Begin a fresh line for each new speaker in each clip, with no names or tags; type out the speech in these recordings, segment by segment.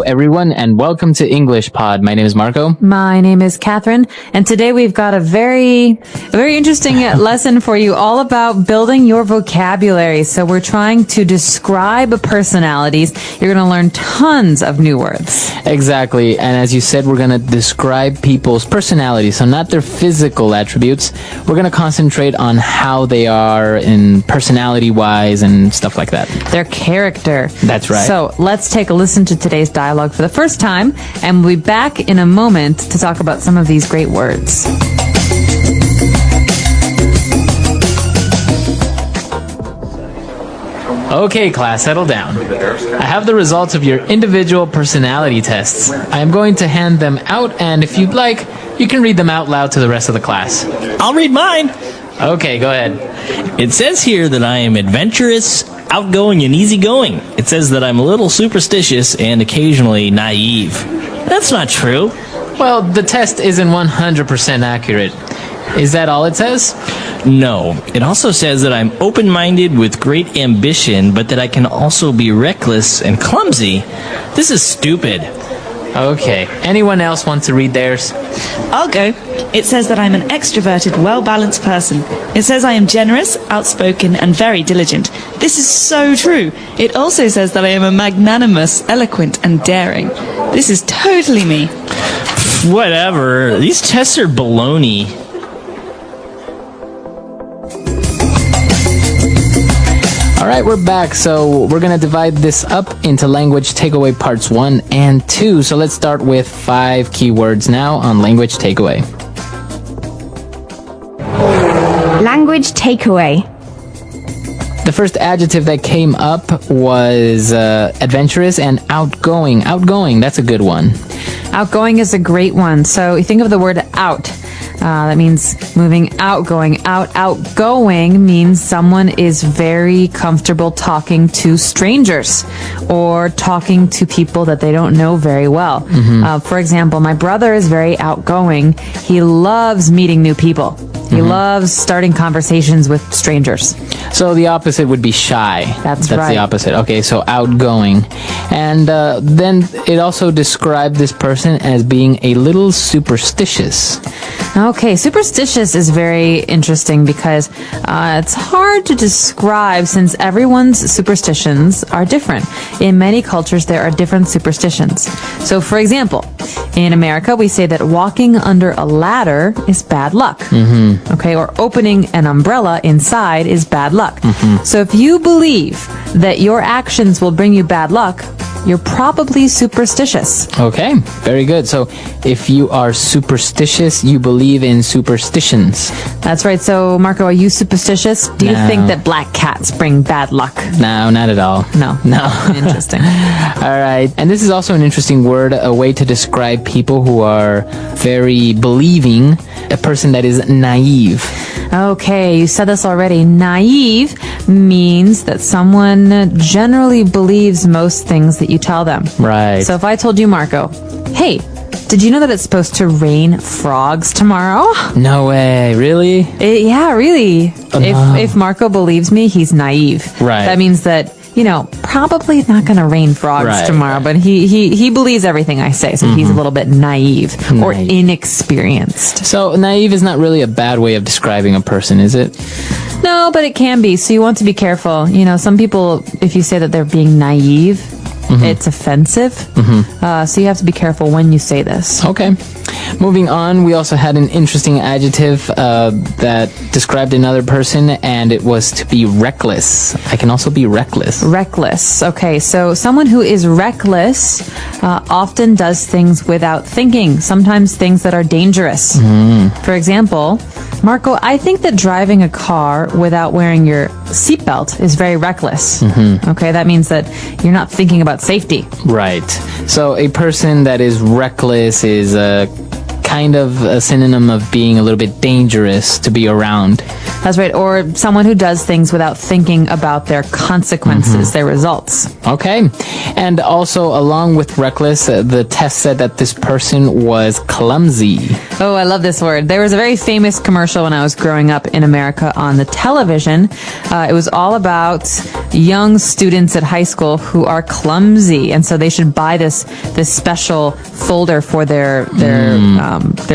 everyone, and welcome to English Pod. My name is Marco.
My name is Catherine, and today we've got a very interesting lesson for you all about building your vocabulary. So we're trying to describe personalities. You're going to learn tons of new words.
Exactly, and as you said, we're going to describe people's personalities, so not their physical attributes. We're going to concentrate on how they are in personality-wise and stuff like that.
Their character.
That's right.
So let's take a listen to today's dialogue for the first time, and we'll be back in a moment to talk about some of these great words.
Okay, class, settle down. I have the results of your individual personality tests. I am going to hand them out, and if you'd like, you can read them out loud to the rest of the class.
I'll read mine.
Okay, go ahead.
It says here that I am adventurous, outgoing, and easygoing. It says that I'm a little superstitious and occasionally naive. That's not true.
Well, the test isn't 100% accurate. Is that all it says?
No. It also says that I'm open-minded with great ambition, but that I can also be reckless and clumsy. This is stupid.
Okay. Anyone else want to read theirs?
I'll go. It says that I'm an extroverted, well-balanced person. It says I am generous, outspoken, and very diligent. This is so true. It also says that I am a magnanimous, eloquent, and daring. This is totally me.
Whatever. These tests are baloney.
All right, we're back. So we're going to divide this up into language takeaway parts 1 and 2. So let's start with 5 keywords now on language takeaway.
Language takeaway.
The first adjective that came up was adventurous and outgoing. Outgoing, that's a good one.
Outgoing is a great one. So you think of the word out. That means moving out, going out. Outgoing means someone is very comfortable talking to strangers or talking to people that they don't know very well. For example, my brother is very outgoing. He loves meeting new people. He loves starting conversations with strangers.
So the opposite would be shy.
That's right.
the opposite. Okay, so outgoing. And then it also described this person as being a little superstitious.
Okay, superstitious is very interesting because it's hard to describe since everyone's superstitions are different. In many cultures, there are different superstitions. So, for example, in America, we say that walking under a ladder is bad luck. Okay, or opening an umbrella inside is bad luck. So if you believe that your actions will bring you bad luck, you're probably superstitious.
Okay, very good. So if you are superstitious, you believe in superstitions.
That's right. So, Marco, are you superstitious? Do you think that black cats bring bad luck?
No, not at all.
No. Interesting.
All right. And this is also an interesting word, a way to describe people who are very believing, a person that is naive.
Okay, you said this already. Naive means that someone generally believes most things that you tell them.
Right.
So if I told you, Marco, hey, did you know that it's supposed to rain frogs tomorrow?
No way. Really?
Yeah, really. If Marco believes me, he's naive.
Right.
That means that, probably not going to rain frogs tomorrow, but he believes everything I say, so he's a little bit naive or inexperienced.
So naive is not really a bad way of describing a person, is it?
No, but it can be, so you want to be careful. Some people, if you say that they're being naive, it's offensive, so you have to be careful when you say this.
Okay. Moving on, we also had an interesting adjective that described another person, and it was to be reckless. I can also be reckless.
Reckless. Okay, so someone who is reckless often does things without thinking, sometimes things that are dangerous. For example, Marco, I think that driving a car without wearing your seatbelt is very reckless. Okay, that means that you're not thinking about safety.
Right. So a person that is reckless is kind of a synonym of being a little bit dangerous to be around.
That's right. Or someone who does things without thinking about their consequences, their results.
Okay. And also, along with reckless, the test said that this person was clumsy.
Oh, I love this word. There was a very famous commercial when I was growing up in America on the television. It was all about young students at high school who are clumsy, and so they should buy this special folder for their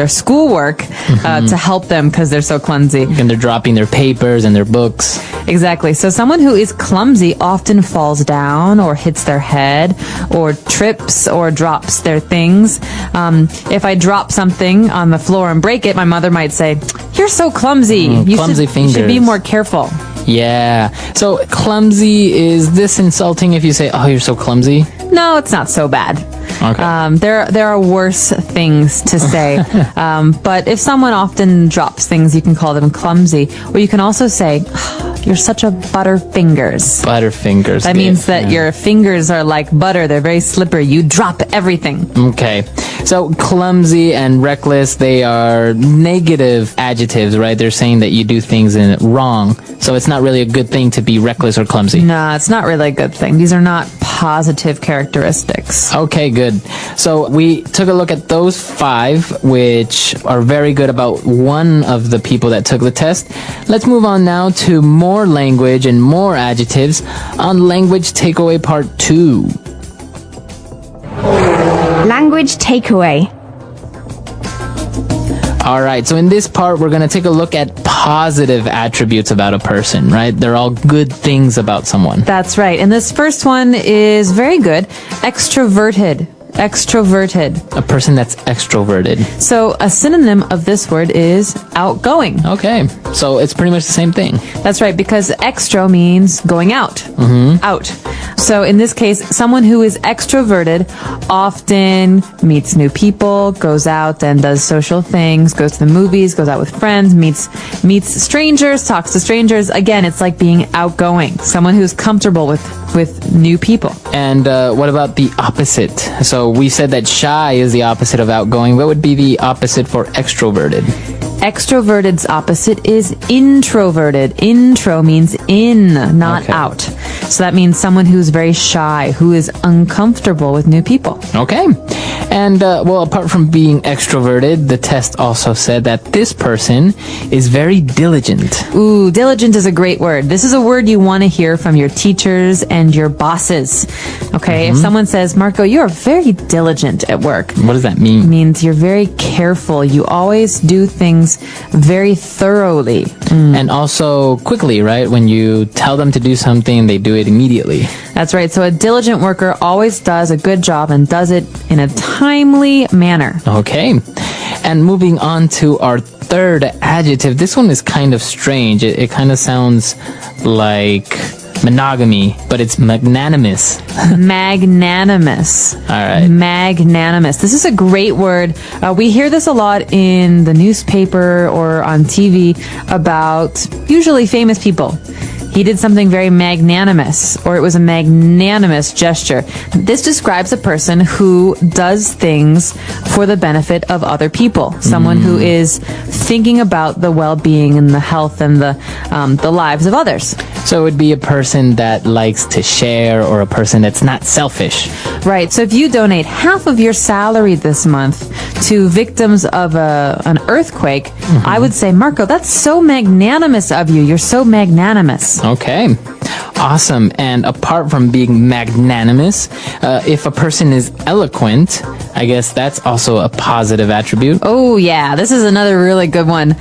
schoolwork to help them because they're so clumsy.
And they're dropping their papers and their books.
Exactly. So someone who is clumsy often falls down or hits their head or trips or drops their things. If I drop something on the floor and break it, my mother might say, "You're so clumsy.
Clumsy
You
fingers.
should be more careful."
Yeah. So clumsy, is this insulting if you say, "Oh, you're so clumsy"?
No, it's not so bad.
Okay.
There are worse things to say. But if someone often drops things, you can call them clumsy. Or you can also say, "You're such a butterfingers."
Butterfingers.
That means that your fingers are like butter. They're very slippery. You drop everything.
Okay. So clumsy and reckless, they are negative adjectives, right? They're saying that you do things wrong. So it's not really a good thing to be reckless or clumsy.
No, it's not really a good thing. These are not positive characteristics.
Okay, good. So we took a look at those 5, which are very good about one of the people that took the test. Let's move on now to more language and more adjectives on Language Takeaway Part 2.
Language takeaway.
All right, so in this part, we're going to take a look at positive attributes about a person, right? They're all good things about someone.
That's right. And this first one is very good. Extroverted. Extroverted.
A person that's extroverted.
So a synonym of this word is outgoing.
Okay, so it's pretty much the same thing.
That's right, because extro means going out. Out. So in this case, someone who is extroverted often meets new people, goes out and does social things, goes to the movies, goes out with friends, meets strangers, talks to strangers. Again, it's like being outgoing. Someone who's comfortable with new people.
And what about the opposite? So we said that shy is the opposite of outgoing. What would be the opposite for extroverted?
Extroverted's opposite is introverted. Intro means in, not
Okay.
out. So that means someone who's very shy, who is uncomfortable with new people.
Okay. And, well, apart from being extroverted, the test also said that this person is very diligent.
Ooh, diligent is a great word. This is a word you want to hear from your teachers and your bosses. Okay? If someone says, "Marco, you're very diligent at work,"
What does that mean?
it means you're very careful. You always do things very thoroughly.
And also quickly, right? When you tell them to do something, they do it immediately.
That's right. So a diligent worker always does a good job and does it in a timely manner.
Okay. And moving on to our third adjective. This one is kind of strange. It kind of sounds like monogamy, but it's magnanimous.
Magnanimous.
All right.
Magnanimous. This is a great word. We hear this a lot in the newspaper or on TV about usually famous people. He did something very magnanimous, or it was a magnanimous gesture. This describes a person who does things for the benefit of other people. Someone who is thinking about the well-being and the health and the lives of others.
So it would be a person that likes to share, or a person that's not selfish.
Right. So if you donate half of your salary this month to victims of an earthquake, I would say, Marco, that's so magnanimous of you. You're so magnanimous.
Okay. Awesome. And apart from being magnanimous, if a person is eloquent, I guess that's also a positive attribute.
Oh, yeah. This is another really good one.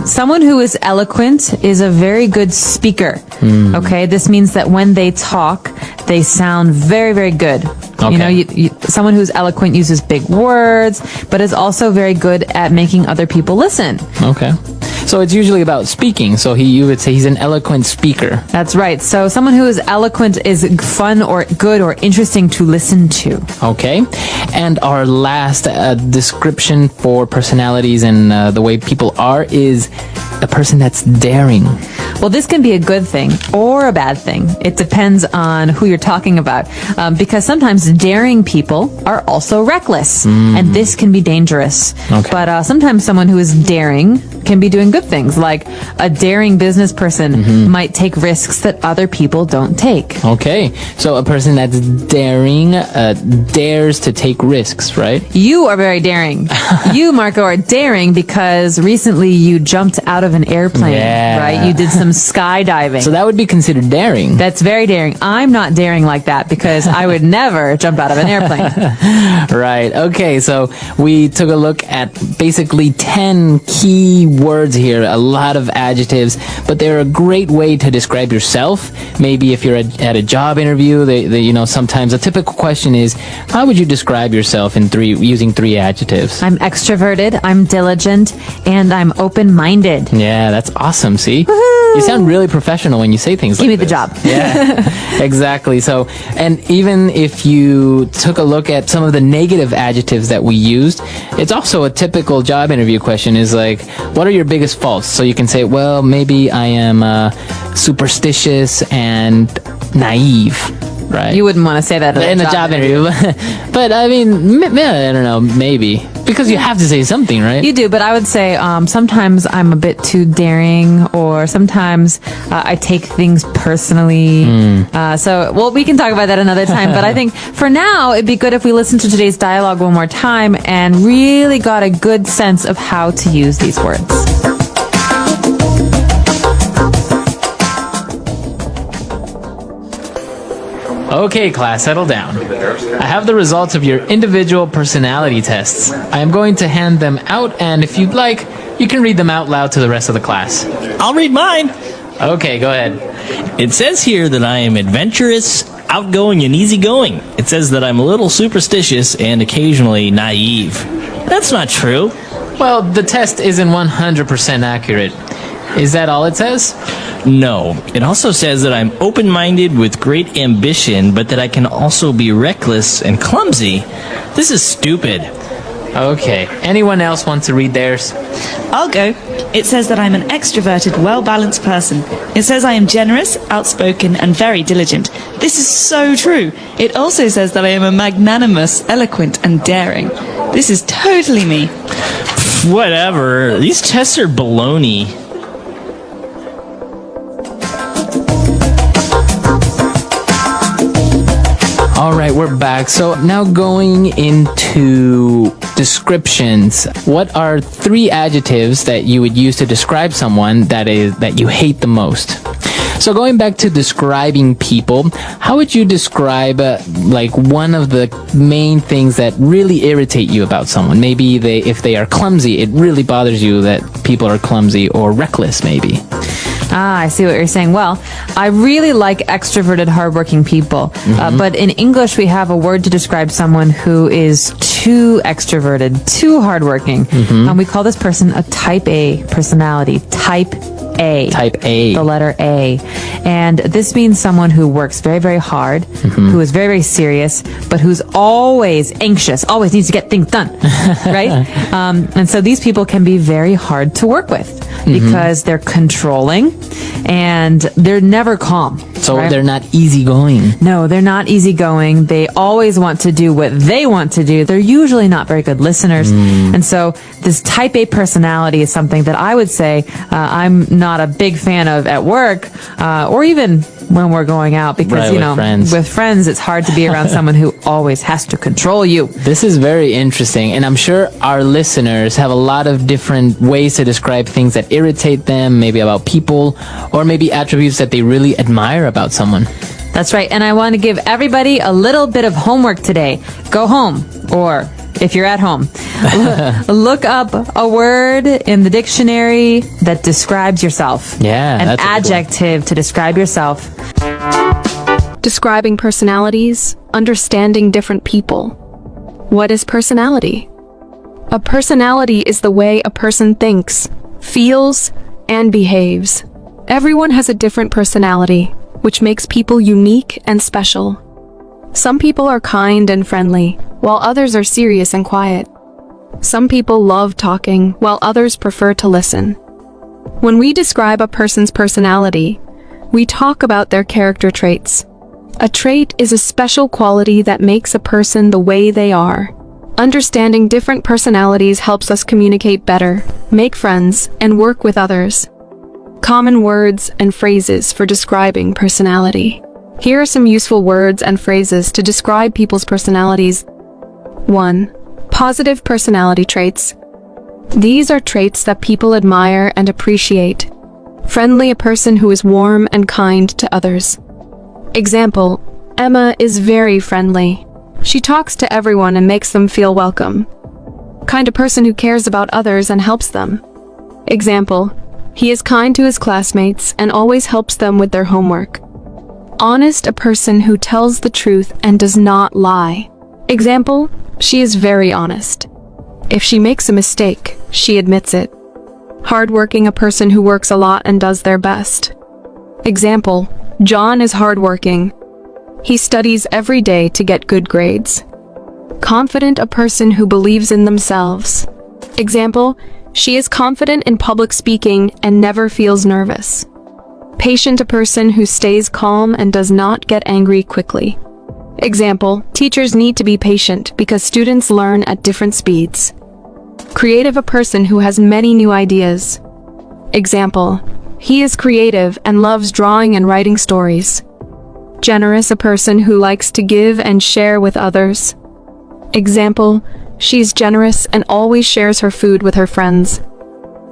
Someone who is eloquent is a very good speaker. Okay. This means that when they talk, they sound very, very good.
Okay.
You know, someone who's eloquent uses big words, but is also very good at making other people listen.
Okay. So it's usually about speaking. So you would say he's an eloquent speaker.
That's right. So someone who is eloquent is fun or good or interesting to listen to.
Okay. And our last description for personalities and the way people are is a person that's daring.
Well, this can be a good thing or a bad thing. It depends on who you're talking about. Because sometimes daring people are also reckless. And this can be dangerous.
Okay.
But sometimes someone who is daring can be doing good things. Like a daring business person might take risks that other people don't take.
Okay. So a person that's daring dares to take risks, right?
You are very daring. You, Marco, are daring because recently you jumped out of of an airplane,
Yeah.
right? You did some skydiving.
So that would be considered daring.
That's very daring. I'm not daring like that because I would never jump out of an airplane.
Right. Okay. So we took a look at basically 10 key words here, a lot of adjectives, but they're a great way to describe yourself. Maybe if you're at a job interview, sometimes a typical question is, how would you describe yourself using 3 adjectives?
I'm extroverted, I'm diligent, and I'm open-minded.
Yeah, that's awesome. See? You sound really professional when you say things
Give
like
me the
this.
job.
Yeah, exactly. So, and even if you took a look at some of the negative adjectives that we used, it's also a typical job interview question is like, what are your biggest faults? So you can say, well, maybe I am superstitious and naive, right?
You wouldn't want to say that
in a job interview. But I mean, I don't know, maybe. Because you have to say something, right?
You do, but I would say sometimes I'm a bit too daring, or sometimes I take things personally. So we can talk about that another time. But I think for now, it'd be good if we listen to today's dialogue one more time and really got a good sense of how to use these words.
Okay, class, settle down. I have the results of your individual personality tests. I am going to hand them out, and if you'd like, you can read them out loud to the rest of the class.
I'll read mine.
Okay, go ahead.
It says here that I am adventurous, outgoing, and easygoing. It says that I'm a little superstitious and occasionally naive. That's not true.
Well, the test isn't 100% accurate. Is that all it says?
No. It also says that I'm open-minded with great ambition, but that I can also be reckless and clumsy. This is stupid.
Okay. Anyone else want to read theirs?
I'll go. It says that I'm an extroverted, well-balanced person. It says I am generous, outspoken, and very diligent. This is so true. It also says that I am a magnanimous, eloquent, and daring. This is totally me.
Whatever. These tests are baloney.
All right, we're back. So now going into descriptions. What are 3 adjectives that you would use to describe someone that you hate the most? So going back to describing people, how would you describe one of the main things that really irritate you about someone? Maybe if they are clumsy, it really bothers you that people are clumsy, or reckless maybe.
I see what you're saying. Well, I really like extroverted, hardworking people. But in English, we have a word to describe someone who is too extroverted, too hardworking. And we call this person a type A personality. Type A.
Type A.
The letter A. And this means someone who works very, very hard, who is very, very serious, but who's always anxious, always needs to get things done, right? And so these people can be very hard to work with because they're controlling and they're never calm.
So
right?
they're not easygoing.
No, they're not easygoing. They always want to do what they want to do. They're usually not very good listeners. And so this type A personality is something that I would say I'm not a big fan of at work or even when we're going out because,
right,
with friends, it's hard to be around someone who always has to control you.
This is very interesting, and I'm sure our listeners have a lot of different ways to describe things that irritate them, maybe about people, or maybe attributes that they really admire about someone.
That's right. And I want to give everybody a little bit of homework today. Go home, or if you're at home, look up a word in the dictionary that describes yourself.
Yeah,
An
that's a good one.
adjective to describe yourself.
Describing personalities, understanding different people. What is personality? A personality is the way a person thinks, feels, and behaves. Everyone has a different personality, which makes people unique and special. Some people are kind and friendly, while others are serious and quiet. Some people love talking, while others prefer to listen. When we describe a person's personality, we talk about their character traits. A trait is a special quality that makes a person the way they are. Understanding different personalities helps us communicate better, make friends, and work with others. Common words and phrases for describing personality. Here are some useful words and phrases to describe people's personalities. 1. Positive personality traits. These are traits that people admire and appreciate. Friendly, a person who is warm and kind to others. Example, Emma is very friendly. She talks to everyone and makes them feel welcome. Kind, a person who cares about others and helps them. Example, he is kind to his classmates and always helps them with their homework. Honest, a person who tells the truth and does not lie. Example, she is very honest. If she makes a mistake, she admits it. Hardworking, a person who works a lot and does their best. Example, John is hardworking. He studies every day to get good grades. Confident, a person who believes in themselves. Example, she is confident in public speaking and never feels nervous. Patient, a person who stays calm and does not get angry quickly. Example, teachers need to be patient because students learn at different speeds. Creative, a person who has many new ideas. Example, he is creative and loves drawing and writing stories. Generous, a person who likes to give and share with others. Example, she's generous and always shares her food with her friends.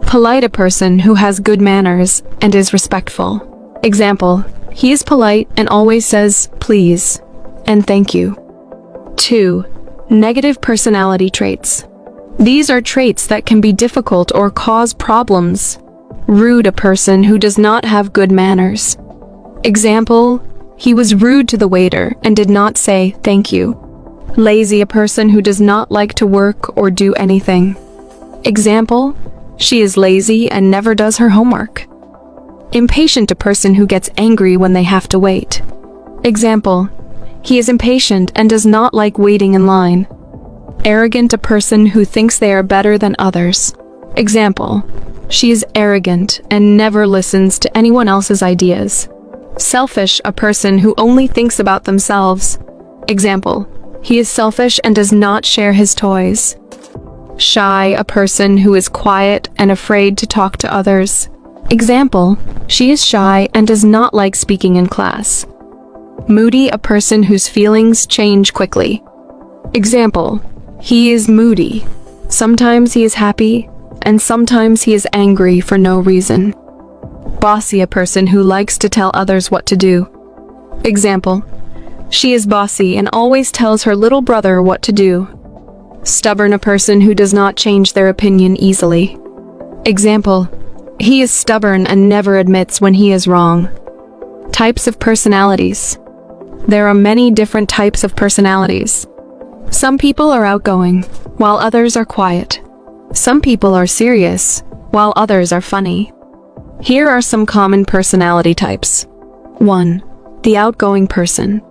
Polite, a person who has good manners and is respectful. Example, he is polite and always says please and thank you. 2. Negative personality traits. These are traits that can be difficult or cause problems. Rude, a person who does not have good manners. Example, he was rude to the waiter and did not say thank you. Lazy, a person who does not like to work or do anything. Example, she is lazy and never does her homework. Impatient, a person who gets angry when they have to wait. Example, he is impatient and does not like waiting in line. Arrogant, a person who thinks they are better than others. Example, she is arrogant and never listens to anyone else's ideas. Selfish, a person who only thinks about themselves. Example, he is selfish and does not share his toys. Shy, a person who is quiet and afraid to talk to others. Example, she is shy and does not like speaking in class. Moody, a person whose feelings change quickly. Example, he is moody. Sometimes he is happy, and sometimes he is angry for no reason. Bossy, a person who likes to tell others what to do. Example, she is bossy and always tells her little brother what to do. Stubborn, a person who does not change their opinion easily. Example, he is stubborn and never admits when he is wrong. Types of personalities. There are many different types of personalities. Some people are outgoing, while others are quiet. Some people are serious, while others are funny. Here are some common personality types. 1. The outgoing person.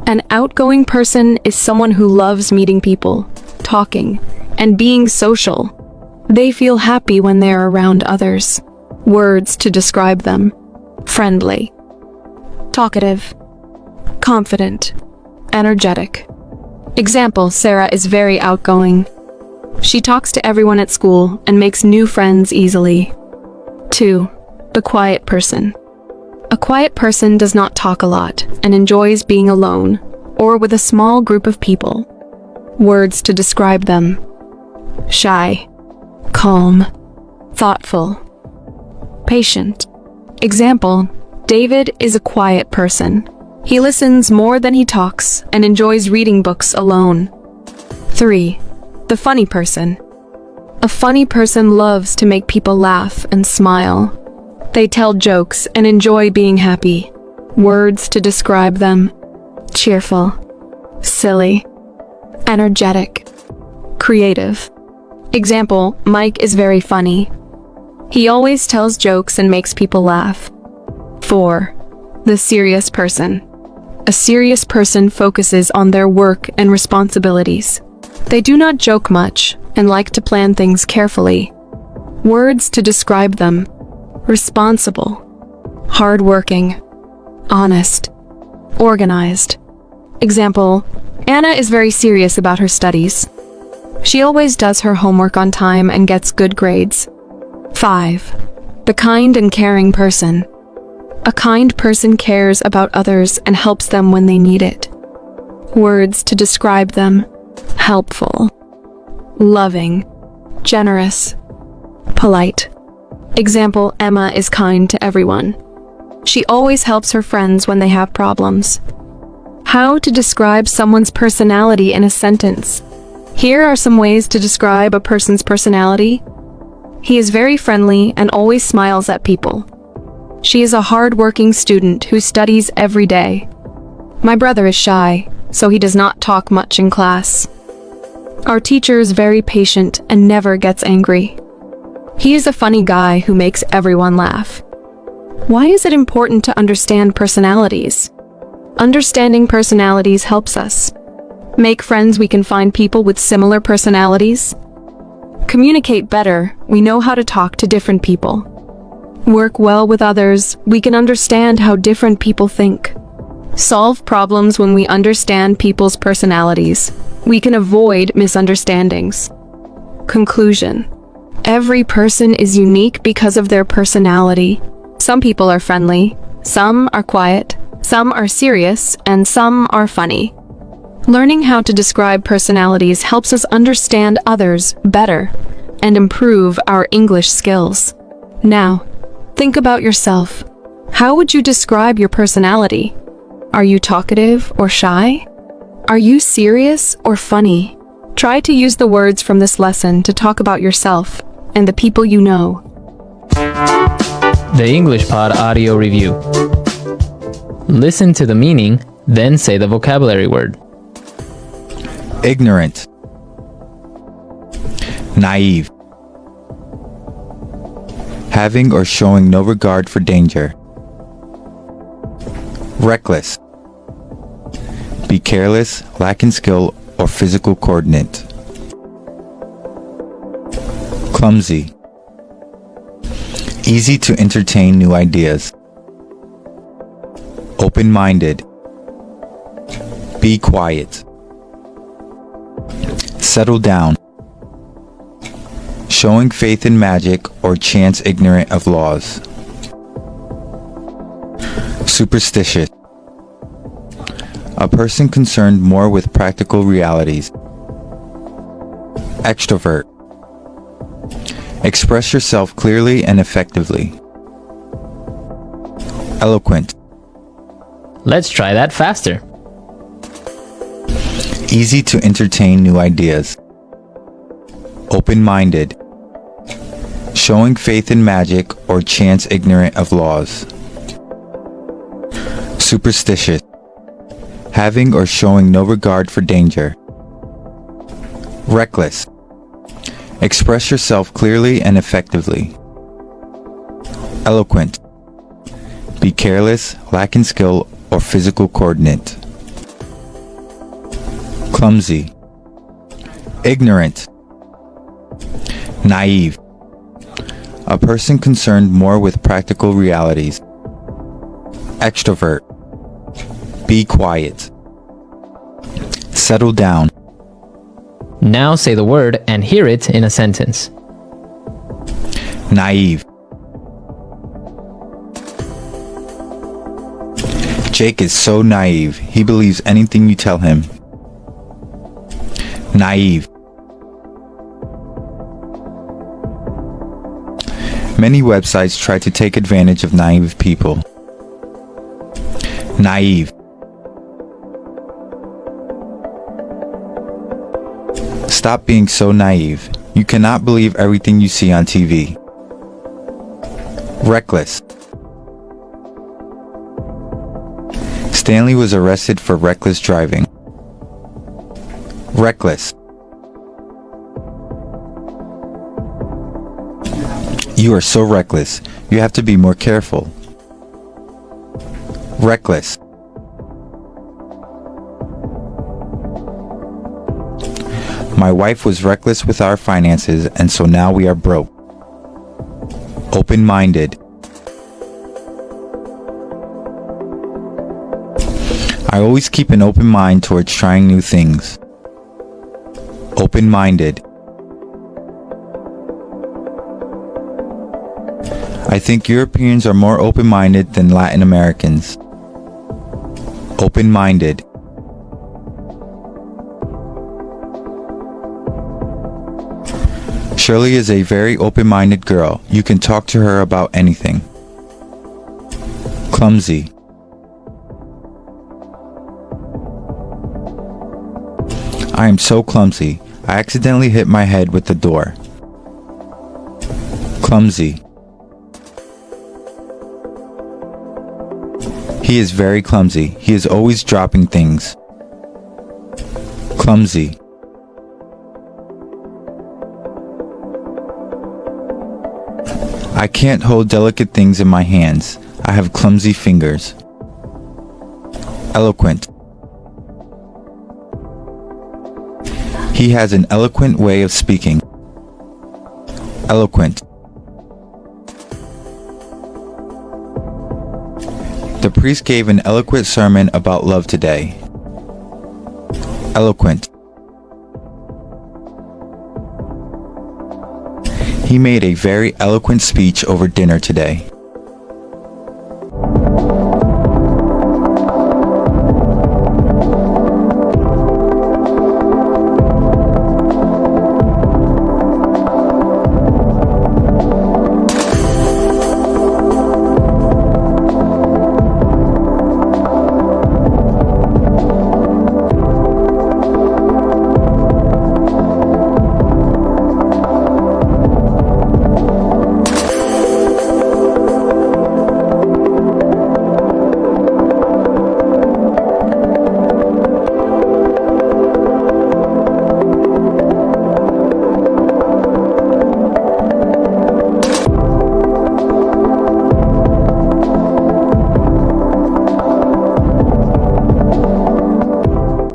An outgoing person is someone who loves meeting people, talking, and being social. They feel happy when they are around others. Words to describe them. Friendly. Talkative. Confident. Energetic. Example, Sarah is very outgoing. She talks to everyone at school and makes new friends easily. 2. The quiet person. A quiet person does not talk a lot and enjoys being alone or with a small group of people. Words to describe them. Shy. Calm. Thoughtful. Patient. Example, David is a quiet person. He listens more than he talks and enjoys reading books alone. 3. The funny person. A funny person loves to make people laugh and smile. They tell jokes and enjoy being happy. Words to describe them. Cheerful. Silly. Energetic. Creative. Example, Mike is very funny. He always tells jokes and makes people laugh. 4. The serious person. A serious person focuses on their work and responsibilities. They do not joke much and like to plan things carefully. Words to describe them. Responsible. Hardworking. Honest. Organized. Example, Anna is very serious about her studies. She always does her homework on time and gets good grades. 5. The kind and caring person. A kind person cares about others and helps them when they need it. Words to describe them. Helpful. Loving. generous, polite. Example, Emma is kind to everyone. She always helps her friends when they have problems. How to describe someone's personality in a sentence. Here are some ways to describe a person's personality. He is very friendly and always smiles at people. She is a hard-working student who studies every day. My brother is shy, so he does not talk much in class. Our teacher is very patient and never gets angry. He is a funny guy who makes everyone laugh. Why is it important to understand personalities? Understanding personalities helps us make friends. We can find people with similar personalities. Communicate better. We know how to talk to different people. Work well with others. We can understand how different people think. Solve problems. When we understand people's personalities, we can avoid misunderstandings. Conclusion. Every person is unique because of their personality. Some people are friendly, some are quiet, some are serious, and some are funny. Learning how to describe personalities helps us understand others better and improve our English skills. Now, think about yourself. How would you describe your personality? Are you talkative or shy? Are you serious or funny? Try to use the words from this lesson to talk about yourself and the people you know.
The English Pod Audio Review. Listen to the meaning, then say the vocabulary word.
Ignorant, naive, having or showing no regard for danger. Reckless, be careless, lacking skill or physical coordinate. Clumsy, easy to entertain new ideas. Open-minded, be quiet. Settle down, showing faith in magic or chance ignorant of laws. Superstitious, a person concerned more with practical realities. Extrovert, express yourself clearly and effectively. Eloquent,
Let's try that faster.
easy to entertain new ideas. Open-minded, showing faith in magic or chance ignorant of laws. Superstitious, having or showing no regard for danger. Reckless, express yourself clearly and effectively. Eloquent, be careless, lacking skill or physical coordinate. Clumsy, ignorant, naive, a person concerned more with practical realities. Extrovert, be quiet. Settle down,
Now say the word and hear it in a sentence.
naive. Jake is so naive, he believes anything you tell him. Naive. Many websites try to take advantage of naive people. Naive. Stop being so naive. You cannot believe everything you see on TV. Reckless. Stanley was arrested for reckless driving. Reckless. You are so reckless. You have to be more careful. Reckless. My wife was reckless with our finances, and so now we are broke. Open-minded. I always keep an open mind towards trying new things. Open-minded. I think Europeans are more open-minded than Latin Americans. Open-minded. Shirley is a very open-minded girl. You can talk to her about anything. Clumsy. I am so clumsy. I accidentally hit my head with the door. Clumsy. He is very clumsy. He is always dropping things. Clumsy. I can't hold delicate things in my hands. I have clumsy fingers. Eloquent. He has an eloquent way of speaking. Eloquent. The priest gave an eloquent sermon about love today. Eloquent. He made a very eloquent speech over dinner today.